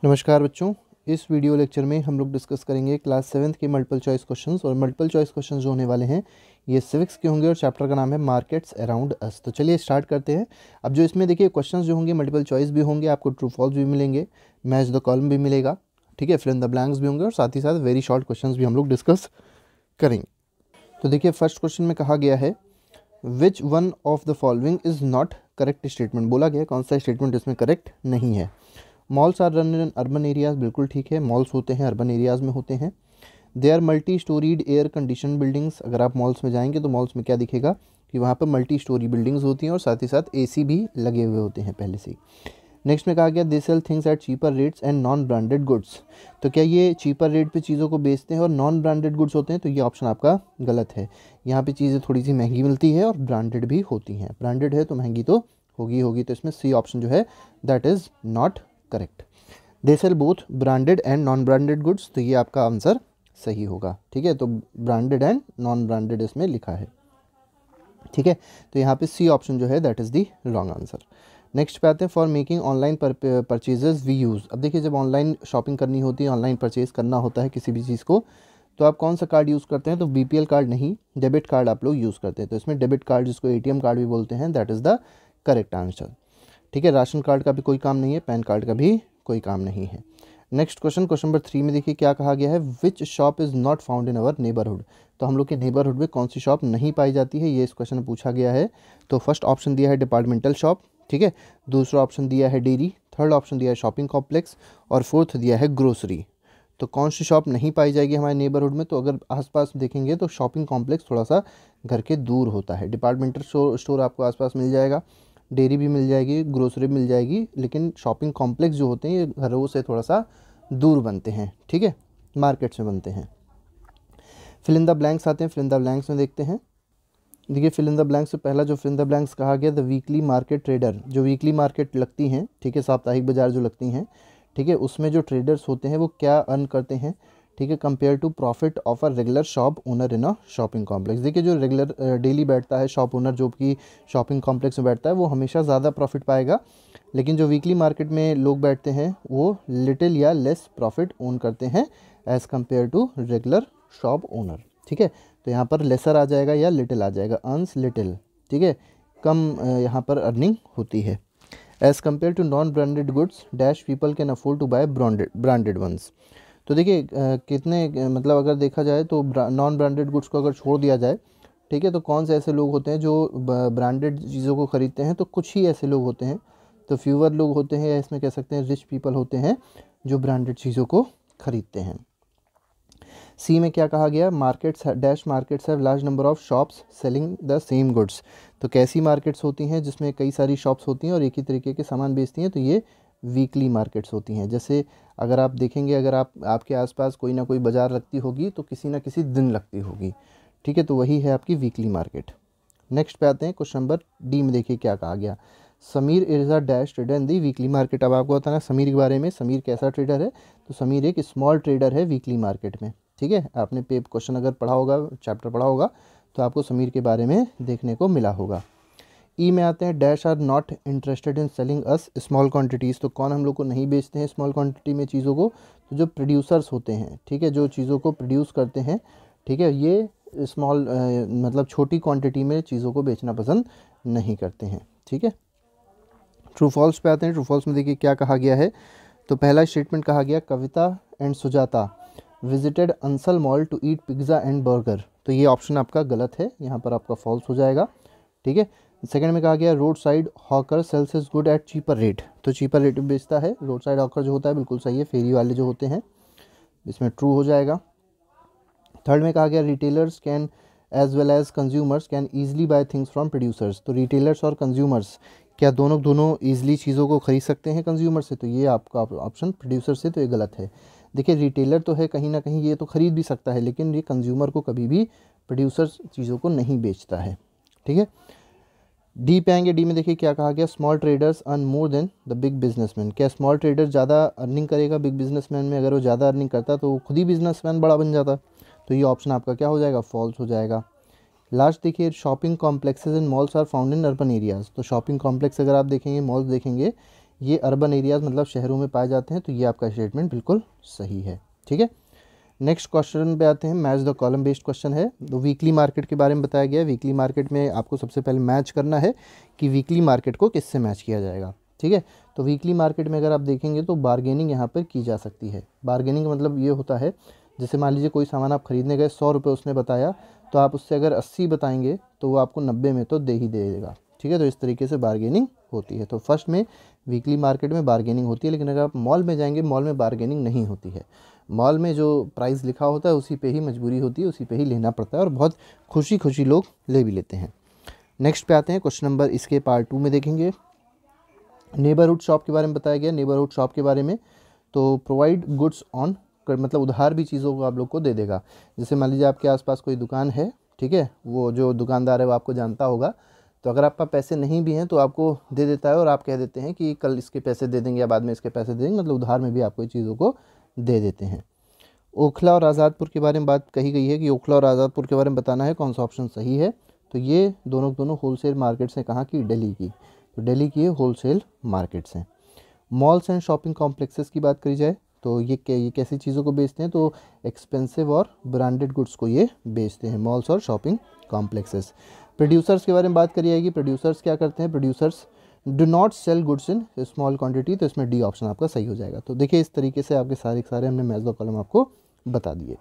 नमस्कार बच्चों, इस वीडियो लेक्चर में हम लोग डिस्कस करेंगे क्लास 7th के मल्टीपल चॉइस क्वेश्चंस। और मल्टीपल चॉइस क्वेश्चंस जो होने वाले हैं ये सिविक्स के होंगे और चैप्टर का नाम है मार्केट्स अराउंड अस। तो चलिए स्टार्ट करते हैं। अब जो इसमें देखिए क्वेश्चंस जो होंगे मल्टीपल चॉइस भी होंगे, आपको ट्रू फॉल्स भी मिलेंगे, मैच द कॉलम भी मिलेगा, ठीक है, फिल इन द ब्लैंक्स भी होंगे और साथ ही साथ वेरी शॉर्ट क्वेश्चन भी हम लोग डिस्कस करेंगे। तो देखिए फर्स्ट क्वेश्चन में कहा गया है which one of the following is not correct statement. बोला गया कौन सा स्टेटमेंट इसमें करेक्ट नहीं है। Malls are run in urban areas, बिल्कुल ठीक है, मॉल्स होते हैं अर्बन एरियाज़ में होते हैं। They are multi storied air condition buildings. अगर आप मॉल्स में जाएंगे तो मॉल्स में क्या दिखेगा कि वहाँ पर मल्टी स्टोरी बिल्डिंग्स होती हैं और साथ ही साथ एसी भी लगे हुए होते हैं पहले से ही। नेक्स्ट में कहा गया they sell things at cheaper rates and non branded goods. तो क्या ये चीपर रेट पे चीज़ों को बेचते हैं और नॉन ब्रांडेड गुड्स होते हैं? तो ये ऑप्शन आपका गलत है। यहाँ पे चीज़ें थोड़ी सी महंगी मिलती है और ब्रांडेड भी होती हैं। ब्रांडेड है तो महंगी तो होगी। तो इसमें सी ऑप्शन जो है that is not correct. They sell both branded and non branded goods, तो ये आपका आंसर सही होगा। ठीक है, तो ब्रांडेड एंड नॉन ब्रांडेड इसमें लिखा है। ठीक है, तो यहाँ पे सी ऑप्शन जो है that is the wrong answer. Next पे आते हैं for making online purchases we use. अब देखिए जब ऑनलाइन शॉपिंग करनी होती है, ऑनलाइन परचेज करना होता है किसी भी चीज़ को, तो आप कौन सा कार्ड यूज़ करते हैं? तो बीपीएल कार्ड नहीं, डेबिट कार्ड आप लोग यूज़ करते हैं। तो इसमें डेबिट कार्ड जिसको एटीएम कार्ड भी बोलते हैं that is the correct answer. ठीक है, राशन कार्ड का भी कोई काम नहीं है, पैन कार्ड का भी कोई काम नहीं है। नेक्स्ट क्वेश्चन नंबर 3 में देखिए क्या कहा गया है which shop is not found in our neighbourhood. तो हम लोग के नेबरहुड में कौन सी शॉप नहीं पाई जाती है, ये इस क्वेश्चन में पूछा गया है। तो फर्स्ट ऑप्शन दिया है डिपार्टमेंटल शॉप, ठीक है, दूसरा ऑप्शन दिया है डेयरी, थर्ड ऑप्शन दिया है शॉपिंग कॉम्प्लेक्स और फोर्थ दिया है ग्रोसरी। तो कौन सी शॉप नहीं पाई जाएगी हमारे नेबरहुड में? तो अगर आसपास देखेंगे तो शॉपिंग कॉम्प्लेक्स थोड़ा सा घर के दूर होता है, डिपार्टमेंटल स्टोर आपको आसपास मिल जाएगा, डेयरी भी मिल जाएगी, ग्रोसरी मिल जाएगी, लेकिन शॉपिंग कॉम्प्लेक्स जो होते हैं ये घरों से थोड़ा सा दूर बनते हैं, ठीक है, मार्केट में बनते हैं। फिल इन द ब्लैंक्स आते हैं, फिल इन द ब्लैंक्स में देखते हैं। देखिए फिल इन द ब्लैंक्स से पहला जो फिल इन द ब्लैंक्स कहा गया द वीकली मार्केट ट्रेडर। जो वीकली मार्केट लगती हैं, ठीक है, साप्ताहिक बाजार जो लगती हैं, ठीक है, उसमें जो ट्रेडर्स होते हैं वो क्या अर्न करते हैं, ठीक है, compare to profit of a regular shop owner in a shopping complex. देखिए जो रेगुलर डेली बैठता है शॉप ओनर जो कि शॉपिंग कॉम्प्लेक्स में बैठता है वो हमेशा ज़्यादा प्रॉफिट पाएगा, लेकिन जो वीकली मार्केट में लोग बैठते हैं वो लिटिल या लेस प्रॉफिट ओन करते हैं as compare to regular shop owner. ठीक है, तो यहाँ पर लेसर आ जाएगा या लिटिल आ जाएगा, अर्न्स लिटिल, ठीक है, कम यहाँ पर अर्निंग होती है। As compare to non branded goods dash people can afford to buy branded ones. तो देखिए कितने मतलब अगर देखा जाए तो नॉन ब्रांडेड गुड्स को अगर छोड़ दिया जाए, ठीक है, तो कौन से ऐसे लोग होते हैं जो ब्रांडेड चीज़ों को ख़रीदते हैं? तो कुछ ही ऐसे लोग होते हैं, तो फ्यूअर लोग होते हैं, या इसमें कह सकते हैं रिच पीपल होते हैं जो ब्रांडेड चीज़ों को ख़रीदते हैं। सी में क्या कहा गया markets dash markets have large number of shops selling the same goods. तो कैसी मार्केट्स होती हैं जिसमें कई सारी शॉप्स होती हैं और एक ही तरीके के सामान बेचती हैं? तो ये वीकली मार्केट्स होती हैं। जैसे अगर आप देखेंगे अगर आपके आसपास कोई ना कोई बाज़ार लगती होगी तो किसी ना किसी दिन लगती होगी, ठीक है, तो वही है आपकी वीकली मार्केट। नेक्स्ट पे आते हैं क्वेश्चन नंबर डी में देखिए क्या कहा गया Sameer is a dash trader in the weekly market. अब आपको बताना समीर के बारे में, समीर कैसा ट्रेडर है? तो समीर एक स्मॉल ट्रेडर है वीकली मार्केट में। ठीक है, आपने क्वेश्चन अगर पढ़ा होगा, चैप्टर पढ़ा होगा, तो आपको समीर के बारे में देखने को मिला होगा। ई में आते हैं dash are not interested in selling us small quantities. तो कौन हम लोग को नहीं बेचते हैं स्मॉल क्वांटिटी में चीज़ों को? तो जो प्रोड्यूसर्स होते हैं, ठीक है, जो चीज़ों को प्रोड्यूस करते हैं, ठीक है, ये स्मॉल मतलब छोटी क्वांटिटी में चीज़ों को बेचना पसंद नहीं करते हैं। ठीक है, ट्रू फॉल्स पे आते हैं। ट्रू फॉल्स में देखिए क्या कहा गया है। तो पहला स्टेटमेंट कहा गया Kavita and Sujata visited Ansal mall to eat pizza and burger. तो ये ऑप्शन आपका गलत है, यहाँ पर आपका फॉल्स हो जाएगा। ठीक है, सेकंड में कहा गया road side hawker sells is good at cheaper rate. तो चीपर रेट में बेचता है, रोड साइड हॉकर जो होता है, बिल्कुल सही है, फेरी वाले जो होते हैं, इसमें ट्रू हो जाएगा। थर्ड में कहा गया retailers can as well as consumers can easily buy things from producers. तो रिटेलर्स और कंज्यूमर्स क्या दोनों ईजिली चीज़ों को खरीद सकते हैं कंज्यूमर से? तो ये आपका ऑप्शन प्रोड्यूसर से, तो ये गलत है। देखिए रिटेलर तो है कहीं ना कहीं, ये तो खरीद भी सकता है, लेकिन ये कंज्यूमर को कभी भी प्रोड्यूसर चीज़ों को नहीं बेचता है। ठीक है, डी पे आएंगे। डी में देखिए क्या कहा गया small traders earn more than the big businessman. क्या स्मॉल ट्रेडर ज़्यादा अर्निंग करेगा बिग बिजनेसमैन में? अगर वो ज़्यादा अर्निंग करता तो वो खुद ही बिजनेसमैन बड़ा बन जाता। तो ये ऑप्शन आपका क्या हो जाएगा? फॉल्स हो जाएगा। लास्ट देखिए shopping complexes in malls are found in urban areas. तो शॉपिंग कॉम्प्लेक्स अगर आप देखेंगे, मॉल्स देखेंगे, ये अर्बन एरियाज़ मतलब शहरों में पाए जाते हैं, तो ये आपका स्टेटमेंट बिल्कुल सही है। ठीक है, नेक्स्ट क्वेश्चन पे आते हैं। Match the column based question है। तो वीकली मार्केट के बारे में बताया गया है। वीकली मार्केट में आपको सबसे पहले मैच करना है कि वीकली मार्केट को किससे मैच किया जाएगा। ठीक है, तो वीकली मार्केट में अगर आप देखेंगे तो बार्गेनिंग यहाँ पर की जा सकती है। बार्गेनिंग का मतलब ये होता है, जैसे मान लीजिए कोई सामान आप खरीदने गए, 100 रुपये उसने बताया, तो आप उससे अगर 80 बताएंगे तो वो आपको 90 में तो दे ही देगा। ठीक है, तो इस तरीके से बार्गेनिंग होती है। तो फर्स्ट में वीकली मार्केट में बार्गेनिंग होती है, लेकिन अगर आप मॉल में जाएंगे, मॉल में बार्गेनिंग नहीं होती है। मॉल में जो प्राइस लिखा होता है उसी पे ही मजबूरी होती है, उसी पे ही लेना पड़ता है, और बहुत खुशी खुशी लोग ले भी लेते हैं। नेक्स्ट पे आते हैं, क्वेश्चन नंबर इसके पार्ट 2 में देखेंगे। नेबरहुड शॉप के बारे में बताया गया। नेबरहुड शॉप के बारे में, तो प्रोवाइड गुड्स ऑन, मतलब उधार भी चीज़ों को आप लोग को दे देगा। जैसे मान लीजिए आपके आसपास कोई दुकान है, ठीक है, वो जो दुकानदार है वो आपको जानता होगा, तो अगर आपका पैसे नहीं भी हैं तो आपको दे देता है, और आप कह देते हैं कि कल इसके पैसे दे देंगे या बाद में इसके पैसे दे देंगे, मतलब उधार में भी आपको चीज़ों को दे देते हैं। ओखला और आज़ादपुर के बारे में बात कही गई है कि ओखला और आज़ादपुर के बारे में बताना है, कौन सा ऑप्शन सही है। तो ये दोनों होलसेल मार्केट्स हैं, कहाँ की, दिल्ली की। तो दिल्ली की होलसेल मार्केट्स हैं। मॉल्स एंड शॉपिंग कॉम्प्लेक्सेस की बात करी जाए तो ये कैसी चीज़ों को बेचते हैं, तो एक्सपेंसिव और ब्रांडेड गुड्स को ये बेचते हैं, मॉल्स और शॉपिंग कॉम्प्लेक्सेस। प्रोड्यूसर्स के बारे में बात करी जाएगी। प्रोड्यूसर्स क्या करते हैं, producers do not sell goods in small quantity, तो इसमें डी ऑप्शन आपका सही हो जाएगा। तो देखिए इस तरीके से आपके सारे हमने मैच द कॉलम आपको बता दिए।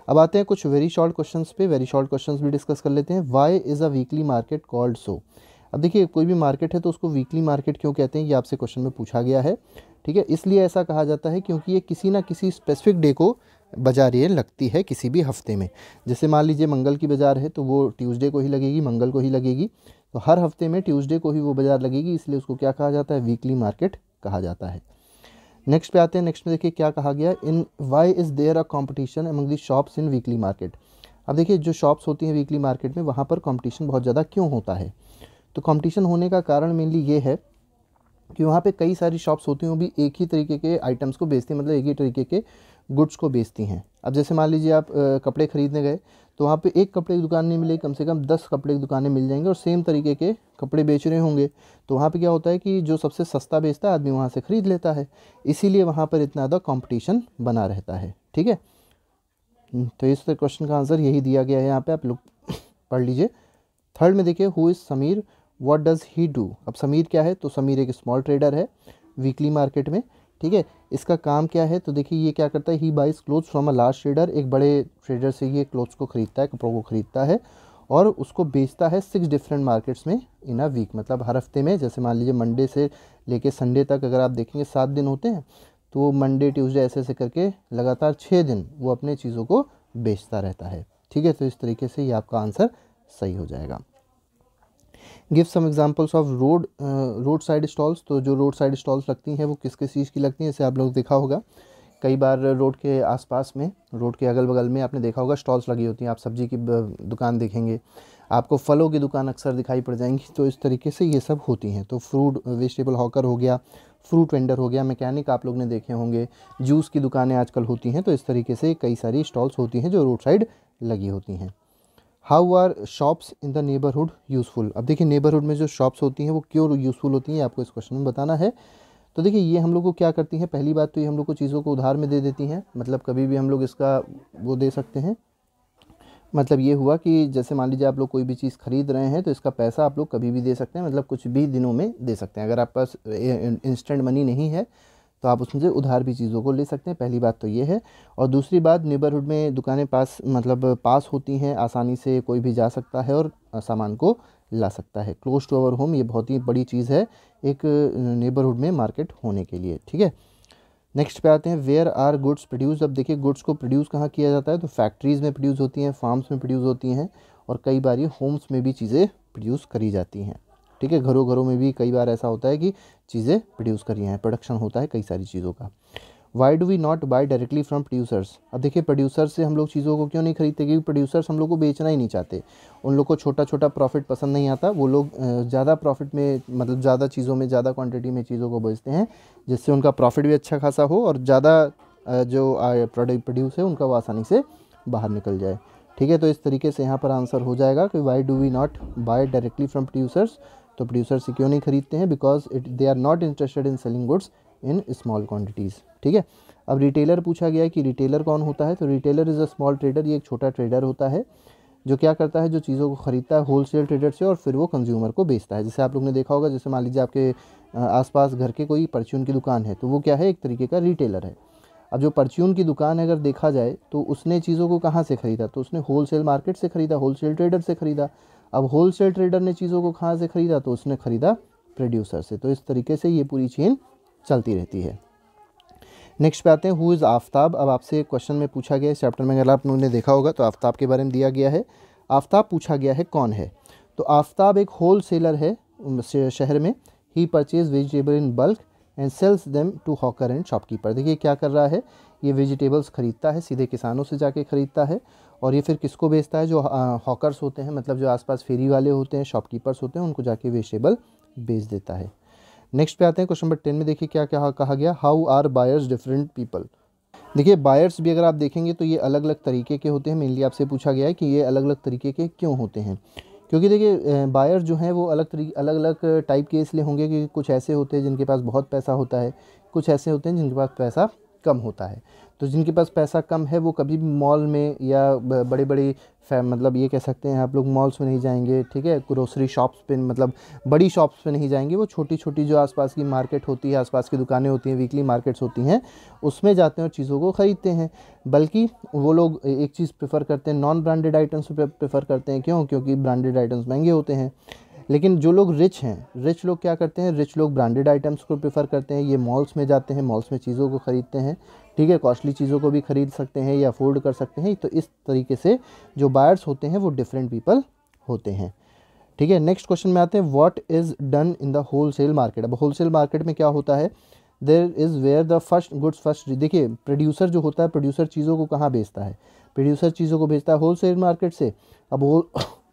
अब आते हैं कुछ वेरी शॉर्ट क्वेश्चंस पे। वेरी शॉर्ट क्वेश्चंस भी डिस्कस कर लेते हैं। Why is a weekly market called सो। अब देखिए कोई भी मार्केट है तो उसको वीकली मार्केट क्यों कहते हैं, ये आपसे क्वेश्चन में पूछा गया है। ठीक है, इसलिए ऐसा कहा जाता है क्योंकि ये किसी ना किसी स्पेसिफिक डे को बाजार ये लगती है, किसी भी हफ्ते में। जैसे मान लीजिए मंगल की बाज़ार है तो वो ट्यूसडे को ही लगेगी, मंगल को ही लगेगी, तो हर हफ्ते में ट्यूसडे को ही वो बाज़ार लगेगी, इसलिए उसको क्या कहा जाता है, वीकली मार्केट कहा जाता है। नेक्स्ट पे आते हैं। नेक्स्ट में देखिए क्या कहा गया, in why is there a competition among the shops in weekly market. अब देखिए जो शॉप्स होती हैं वीकली मार्केट में, वहाँ पर कॉम्पिटिशन बहुत ज़्यादा क्यों होता है। तो कंपटीशन होने का कारण मेनली ये है कि वहाँ पे कई सारी शॉप्स होती हैं, वो भी एक ही तरीके के आइटम्स को बेचती हैं, मतलब एक ही तरीके के गुड्स को बेचती हैं। अब जैसे मान लीजिए आप कपड़े खरीदने गए तो वहाँ पे एक कपड़े की दुकान नहीं मिलेगी, कम से कम 10 कपड़े की दुकानें मिल जाएंगी और सेम तरीके के कपड़े बेच रहे होंगे। तो वहाँ पे क्या होता है कि जो सबसे सस्ता बेचता है आदमी वहाँ से ख़रीद लेता है, इसीलिए वहाँ पर इतना ज़्यादा कॉम्पिटिशन बना रहता है। ठीक है, तो इस क्वेश्चन का आंसर यही दिया गया है, यहाँ पर आप लोग पढ़ लीजिए। थर्ड में देखिए, who is Sameer, what does he do. अब समीर क्या है, तो समीर एक स्मॉल ट्रेडर है वीकली मार्केट में। ठीक है, इसका काम क्या है, तो देखिए ये क्या करता है, he buys clothes from a large trader, एक बड़े ट्रेडर से ये क्लोथ्स को खरीदता है, कपड़ों को खरीदता है और उसको बेचता है 6 डिफरेंट मार्केट्स में इन अ वीक, मतलब हर हफ्ते में। जैसे मान लीजिए मंडे से लेके संडे तक अगर आप देखेंगे 7 दिन होते हैं, तो मंडे ट्यूसडे ऐसे ऐसे करके लगातार 6 दिन वो अपने चीज़ों को बेचता रहता है। ठीक है, तो इस तरीके से ये आपका आंसर सही हो जाएगा। Give some examples of road side stalls. तो जो रोड साइड स्टॉल्स लगती हैं वो किस किस चीज़ की लगती हैं, जैसे आप लोग देखा होगा कई बार रोड के आसपास में, रोड के अगल बगल में आपने देखा होगा स्टॉल्स लगी होती हैं। आप सब्जी की दुकान देखेंगे, आपको फलों की दुकान अक्सर दिखाई पड़ जाएंगी, तो इस तरीके से ये सब होती हैं। तो फ्रूट वेजिटेबल हॉकर हो गया, फ्रूट वेंडर हो गया, मैकेनिक आप लोग ने देखे होंगे, जूस की दुकानें आजकल होती हैं। तो इस तरीके से कई सारी स्टॉल्स होती हैं जो रोड साइड लगी होती हैं। How are shops in the neighbourhood useful. अब देखिए नेबरहुड में जो शॉप्स होती हैं वो क्यों यूज़फुल होती हैं, आपको इस क्वेश्चन में बताना है। तो देखिए ये हम लोग को क्या करती हैं, पहली बात तो ये हम लोग को चीज़ों को उधार में दे देती हैं, मतलब कभी भी हम लोग इसका वो दे सकते हैं। मतलब ये हुआ कि जैसे मान लीजिए आप लोग कोई भी चीज़ खरीद रहे हैं तो इसका पैसा आप लोग कभी भी दे सकते हैं, मतलब कुछ भी दिनों में दे सकते हैं। अगर आप पास इंस्टेंट मनी नहीं है तो आप उसमें से उधार भी चीज़ों को ले सकते हैं, पहली बात तो ये है। और दूसरी बात, नेबरहुड में दुकानें पास होती हैं, आसानी से कोई भी जा सकता है और सामान को ला सकता है। क्लोज टू आवर होम, ये बहुत ही बड़ी चीज़ है एक नेबरहुड में मार्केट होने के लिए। ठीक है, नेक्स्ट पे आते हैं, वेयर आर गुड्स प्रोड्यूस। अब देखिए गुड्स को प्रोड्यूस कहाँ किया जाता है, तो फैक्ट्रीज़ में प्रोड्यूस होती हैं, फार्म्स में प्रोड्यूस होती हैं, और कई बार ये होम्स में भी चीज़ें प्रोड्यूस करी जाती हैं। ठीक है, घरों घरों में भी कई बार ऐसा होता है कि चीज़ें प्रोड्यूस करी हैं, प्रोडक्शन होता है कई सारी चीज़ों का। Why do we not buy directly from producers. अब देखिए प्रोड्यूसर्स से हम लोग चीज़ों को क्यों नहीं खरीदते, क्योंकि प्रोड्यूसर्स हम लोग को बेचना ही नहीं चाहते, उन लोग को छोटा छोटा प्रॉफिट पसंद नहीं आता, वो लोग ज़्यादा प्रॉफिट में, मतलब ज़्यादा चीज़ों में, ज़्यादा क्वांटिटी में चीज़ों को बेचते हैं, जिससे उनका प्रॉफिट भी अच्छा खासा हो और ज़्यादा जो प्रोडक्ट प्रोड्यूस है उनका वो आसानी से बाहर निकल जाए। ठीक है, तो इस तरीके से यहाँ पर आंसर हो जाएगा कि why do we not buy directly from producers. तो प्रोड्यूसर क्यों नहीं खरीदते हैं? Because they are not interested in selling goods in small quantities. ठीक है, अब रिटेलर पूछा गया है कि रिटेलर कौन होता है? तो retailer is a small trader, ये एक छोटा ट्रेडर होता है जो क्या करता है, जो चीज़ों को ख़रीदता है होलसेल ट्रेडर से और फिर वो कंज्यूमर को बेचता है। जैसे आप लोग ने देखा होगा, जैसे मान लीजिए आपके आसपास घर के कोई परचून की दुकान है, तो वो क्या है, एक तरीके का रिटेलर है। अब जो परचून की दुकान है अगर देखा जाए तो उसने चीज़ों को कहाँ से ख़रीदा? तो उसने होलसेल मार्केट से ख़रीदा, होलसेल ट्रेडर से ख़रीदा। अब होलसेल ट्रेडर ने चीज़ों को कहाँ से ख़रीदा? तो उसने ख़रीदा प्रोड्यूसर से। तो इस तरीके से ये पूरी चेन चलती रहती है। नेक्स्ट पे आते हैं, हु इज़ आफ्ताब। अब आपसे क्वेश्चन में पूछा गया है इस चैप्टर में, अगर आप लोगों ने देखा होगा तो आफ्ताब के बारे में दिया गया है। आफ्ताब पूछा गया है कौन है? तो आफ्ताब एक होल सेलर है शहर में। He purchase vegetable in bulk and sells them to hawker and shopkeeper. देखिए क्या कर रहा है, ये वेजिटेबल्स खरीदता है, सीधे किसानों से जाके खरीदता है और ये फिर किसको बेचता है? जो हॉकर्स होते हैं, मतलब जो आसपास फेरी वाले होते हैं, शॉपकीपर्स होते हैं, उनको जाके वेजिटेबल बेच देता है। नेक्स्ट पे आते हैं, क्वेश्चन नंबर 10 में देखिए क्या क्या कहा गया, how are buyers different people. देखिए बायर्स भी अगर आप देखेंगे तो ये अलग अलग तरीके के होते हैं। मेनली आपसे पूछा गया है कि ये अलग अलग तरीके के क्यों होते हैं, क्योंकि देखिए बायर जो हैं वो अलग अलग टाइप के इसलिए होंगे कि कुछ ऐसे होते हैं जिनके पास बहुत पैसा होता है, कुछ ऐसे होते हैं जिनके पास पैसा कम होता है। तो जिनके पास पैसा कम है वो कभी भी मॉल में या बड़े बड़े मतलब ये कह सकते हैं आप लोग मॉल्स में नहीं जाएंगे, ठीक है, ग्रोसरी शॉप्स पे, मतलब बड़ी शॉप्स पे नहीं जाएंगे। वो छोटी छोटी जो आसपास की मार्केट होती है, आसपास की दुकानें होती हैं, वीकली मार्केट्स होती हैं, उसमें जाते हैं और चीज़ों को ख़रीदते हैं। बल्कि वो लोग एक चीज़ प्रेफर करते हैं, नॉन ब्रांडेड आइटम्स प्रेफर करते हैं। क्यों? क्योंकि ब्रांडेड आइटम्स महंगे होते हैं। लेकिन जो लोग रिच हैं, रिच लोग क्या करते हैं? रिच लोग ब्रांडेड आइटम्स को प्रेफर करते हैं। ये मॉल्स में जाते हैं, मॉल्स में चीज़ों को ख़रीदते हैं, ठीक है, कॉस्टली चीज़ों को भी खरीद सकते हैं या अफोर्ड कर सकते हैं। तो इस तरीके से जो बायर्स होते हैं वो डिफरेंट पीपल होते हैं। ठीक है, नेक्स्ट क्वेश्चन में आते हैं, what is done in the wholesale market. अब होलसेल मार्केट में क्या होता है? There is where the first goods first. देखिए प्रोड्यूसर जो होता है, प्रोड्यूसर चीज़ों को कहाँ बेचता है? प्रोड्यूसर चीज़ों को बेचता है होलसेल मार्केट से। अब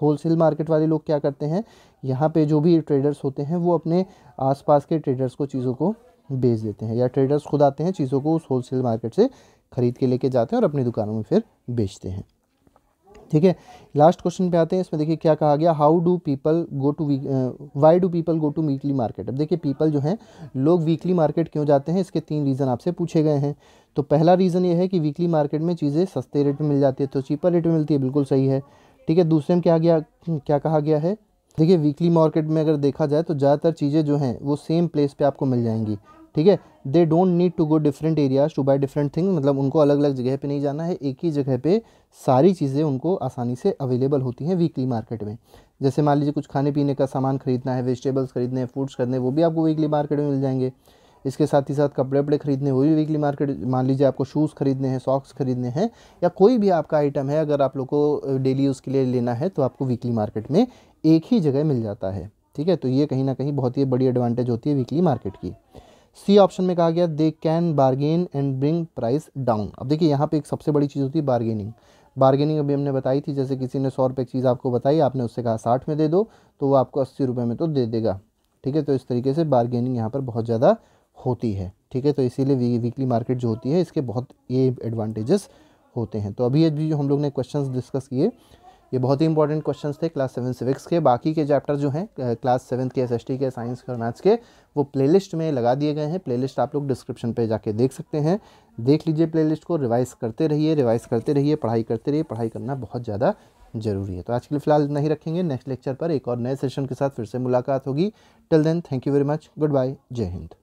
होलसेल मार्केट वाले लोग क्या करते हैं, यहाँ पे जो भी ट्रेडर्स होते हैं वो अपने आसपास के ट्रेडर्स को चीज़ों को बेच देते हैं, या ट्रेडर्स खुद आते हैं, चीज़ों को उस होलसेल मार्केट से ख़रीद के लेके जाते हैं और अपनी दुकानों में फिर बेचते हैं। ठीक है, लास्ट क्वेश्चन पे आते हैं। इसमें देखिए क्या कहा गया, how do people go to why do people go to weekly market. अब देखिए पीपल जो हैं, लोग वीकली मार्केट क्यों जाते हैं, इसके 3 रीज़न आपसे पूछे गए हैं। तो पहला रीज़न ये है कि वीकली मार्केट में चीज़ें सस्ते रेट में मिल जाती है, तो चीपर रेट में मिलती है, बिल्कुल सही है। ठीक है, दूसरे में क्या कहा गया है, देखिए वीकली मार्केट में अगर देखा जाए तो ज़्यादातर चीज़ें जो हैं वो सेम प्लेस पे आपको मिल जाएंगी। ठीक है, they don't need to go different areas to buy different thing, मतलब उनको अलग अलग जगह पे नहीं जाना है, एक ही जगह पे सारी चीज़ें उनको आसानी से अवेलेबल होती हैं वीकली मार्केट में। जैसे मान लीजिए कुछ खाने पीने का सामान खरीदना है, वेजिटेबल्स खरीदने हैं, फ्रूट्स खरीदने, वो भी आपको वीकली मार्केट में मिल जाएंगे। इसके साथ ही साथ कपड़े वपड़े खरीदने, वो भी वीकली मार्केट, मान लीजिए आपको शूज़ खरीदने हैं, सॉक्स खरीदने हैं, या कोई भी आपका आइटम है अगर आप लोग को डेली यूज़ के लिए लेना है तो आपको वीकली मार्केट में एक ही जगह मिल जाता है। ठीक है, तो ये कहीं ना कहीं बहुत ही बड़ी एडवांटेज होती है वीकली मार्केट की। सी ऑप्शन में कहा गया, they can bargain and bring price down. अब देखिए यहाँ पे एक सबसे बड़ी चीज़ होती है बार्गेनिंग। बार्गेनिंग अभी हमने बताई थी, जैसे किसी ने 100 रुपये की चीज़ आपको बताई, आपने उससे कहा 60 में दे दो, तो वो आपको 80 रुपये में तो दे देगा। ठीक है, तो इस तरीके से बार्गेनिंग यहाँ पर बहुत ज़्यादा होती है। ठीक है, तो इसीलिए वीकली मार्केट जो होती है इसके बहुत ये एडवांटेजेस होते हैं। तो अभी जो हम लोग ने क्वेश्चंस डिस्कस किए, ये बहुत ही इंपॉर्टेंट क्वेश्चंस थे क्लास 7 सिविक्स के। बाकी के चैप्टर जो हैं क्लास 7 के, SST के, साइंस के और मैथ्स के, वो प्लेलिस्ट में लगा दिए गए हैं। प्लेलिस्ट आप लोग डिस्क्रिप्शन पे जाके देख सकते हैं, देख लीजिए प्लेलिस्ट को, रिवाइज करते रहिए, पढ़ाई करते रहिए। पढ़ाई करना बहुत ज़्यादा ज़रूरी है। तो आज के लिए फ़िलहाल इतना ही रखेंगे, नेक्स्ट लेक्चर पर एक और नए सेशन के साथ फिर से मुलाकात होगी। Till then, thank you very much, good bye, जय हिंद।